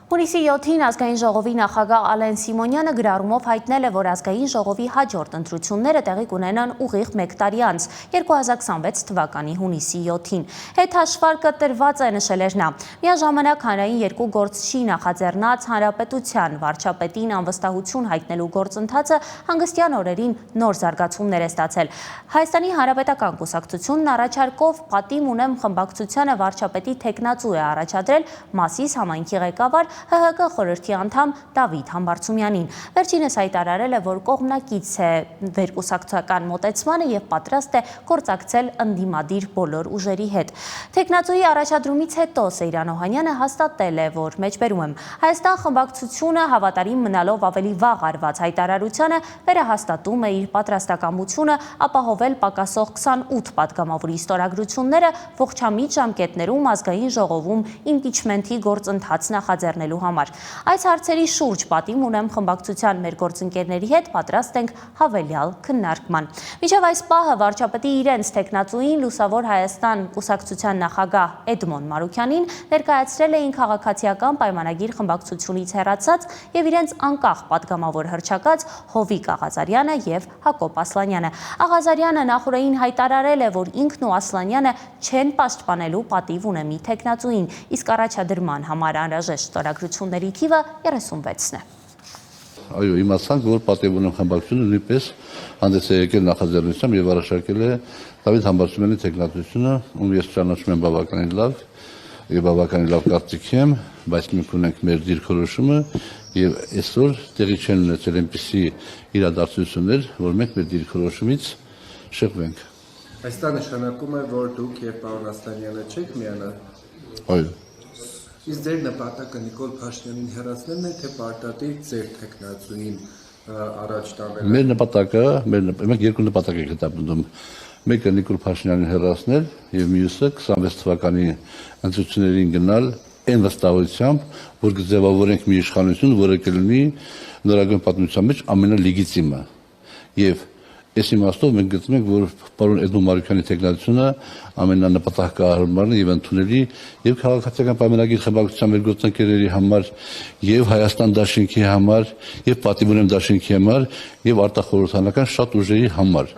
Հունիսի 7-ին ազգային ժողովի նախագահ Ալեն Սիմոնյանը գրառումով հայտնել է, որ ազգային ժողովի հաջորդ ընտրությունները տեղի կունենան ուղիղ 1 տարի անց 2026 թվականի հունիսի 7-ին։ Հետհաշվարկը տրված է, նշել էր նա։ Միաժամանակ հանրային երկու գործչի նախաձեռնած հանրապետության վարչապետին անվստահություն հայտնելու գործընթացը հանգստյան օրերին նոր զարգացումներ է ստացել։ Հայաստանի Հանրապետական կուսակցությունն առաջարկով «Պատիմ ունեմ» խմբակցությանը վարչապետի թեկնածու է առաջադրել Մասիս համայնքի ղեկավար ՀՀԿ խորհրդի անդամ Դավիթ Համբարձումյանին։ Վերջինս հայտարարել է, որ կողմնակից է վերկուսակցական մոտեցմանը եւ պատրաստ է գործակցել ընդդիմադիր բոլոր ուժերի հետ։ Թեկնածուի առաջադրումից հետո Սեյրան Օհանյանը հաստատել է, որ մեջբերում եմ Հայաստան խմբակցությունը հավատարիմ մնալով ավելի վաղ արված հայտարարությանը վերահաստատում է իր պատրաստակամությունը ապահովել պակասող 28 պատգամավորի ստորագրությունները ողջամիտ ժամկետներում ազգային ժողովում իմպիչմենթի գործընթաց նախաձեռնելու համար։ Այս հարցերի շուրջ «Պատիմ ունեմ» խմբակցության մեր գործընկերների հետ պատրաստ ենք հավելյալ քննարկման։ Մինչև այս պահը վարչապետի իրենց թեկնածուին Լուսավոր Հայաստան կուսակցության նախագահ Էդմոն Մարուքյանին ներկայացրել էին քաղաքացիական պայմանագիր խմբակցությունից հեռացած եւ իրենց անկախ պատգամավոր հռչակած Հովիկ Աղազարյանը եւ Հակոբ Ասլանյանը։ Աղազարյանը նախորդին հայտարարել է, որ ինքն ու Ասլանյանը չեն պաշտպանելու «Պատիվ ունեմի» թեկնածուին, իսկ առաջադրման համար անհրաժեշտ ստորագրությունների թիվը 36-ն է։ Այո, իմացանք, որ «Պատիվ ունեմ» խմբակցությունը նույնպես հանդես է եկել նախաձեռնությամբ եւ առաջարկել է Դավիթ Համբարձումյանի թեկնածությունը, ում ես ճանաչում եմ բավականին լավ եւ բավականին լավ կարծիք եմ, բայց մենք ունենք մեր դիրքորոշումը եւ այսօր տեղի չեն ունեցել այնպիսի իրադարձություններ, որ մենք մեր դիրքորոշումից շեղվենք։ Այս դա նշանակում է, որ դուք եւ պարոն Ասլանյանը չեք միանա։ Այո։ Իսկ ձեր նպատակը Նիկոլ Փաշինյանին հեռացնելն է, թե պարտադիր ձեր թեկնածուին առաջ տանելը։ Մեր նպատակը, մենք երկու նպատակ ենք հետապնդում։ Մեկը Նիկոլ Փաշինյանին հեռացնել եւ մյուսը 26 թվականի ընտրություններին գնալ այն վստահությամբ, որ կձևավորենք մի իշխանություն, որը կլինի նորագույն պատմության մեջ ամենալեգիտիմը։ Եվ այս իմաստով մենք գտնում ենք, որ պարոն Էդմոն Մարուքյանի թեկնածությունը ամենանպատակահարմարն եւ ընդունելի եւ քաղաքացիական պայմանագիր խմբակցության մեր գործընկերների համար եւ Հայաստան դաշինքի համար եւ Պատիվ ունեմ դաշինքի համար եւ արտախորհրդանական շատ ուժերի համար։